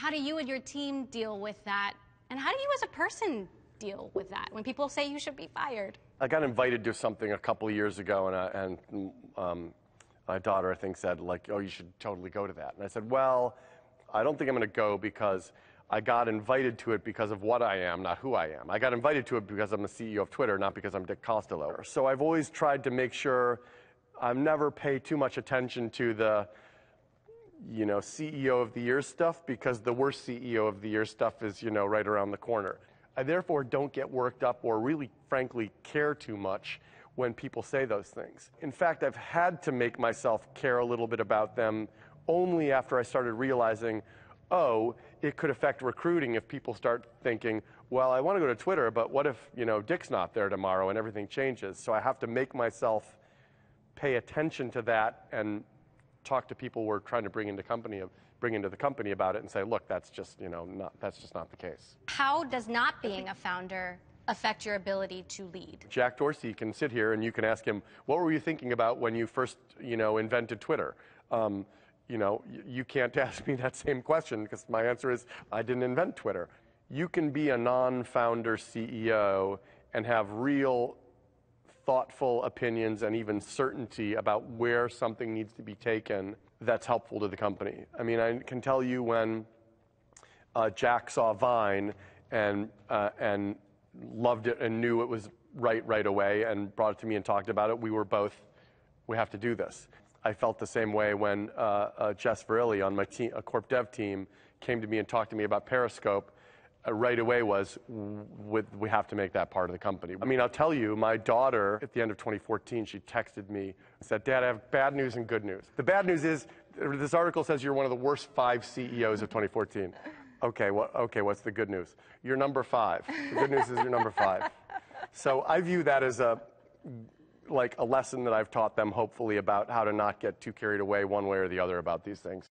How do you and your team deal with that? And how do you as a person deal with that when people say you should be fired? I got invited to something a couple of years ago, and my daughter, I think, said, like, oh, you should totally go to that. And I said, well, I don't think I'm going to go because I got invited to it because of what I am, not who I am. I got invited to it because I'm the CEO of Twitter, not because I'm Dick Costolo. So I've always tried to make sure I never pay too much attention to the, CEO of the Year stuff, because the worst CEO of the Year stuff is, right around the corner. I therefore don't get worked up or really, frankly, care too much when people say those things. In fact, I've had to make myself care a little bit about them only after I started realizing, oh, it could affect recruiting if people start thinking, well, I want to go to Twitter, but what if, Dick's not there tomorrow and everything changes? So I have to make myself pay attention to that and talk to people we're trying to bring into the company about it and say, look, that's just not the case. How does not being a founder affect your ability to lead? Jack Dorsey can sit here and you can ask him, what were you thinking about when you first, invented Twitter? You can't ask me that same question because my answer is, I didn't invent Twitter. You can be a non-founder CEO and have real thoughtful opinions and even certainty about where something needs to be taken that's helpful to the company. I mean, I can tell you when Jack saw Vine and loved it and knew it was right away and brought it to me and talked about it, we have to do this. I felt the same way when Jess Verrilli on my team, a corp dev team, came to me and talked to me about Periscope. Right away we have to make that part of the company. I mean, I'll tell you, my daughter, at the end of 2014, she texted me and said, Dad, I have bad news and good news. The bad news is, this article says you're one of the worst 5 CEOs of 2014. Okay, what's the good news? You're number 5. The good news is you're number 5. So I view that as a lesson that I've taught them, hopefully, about how to not get too carried away one way or the other about these things.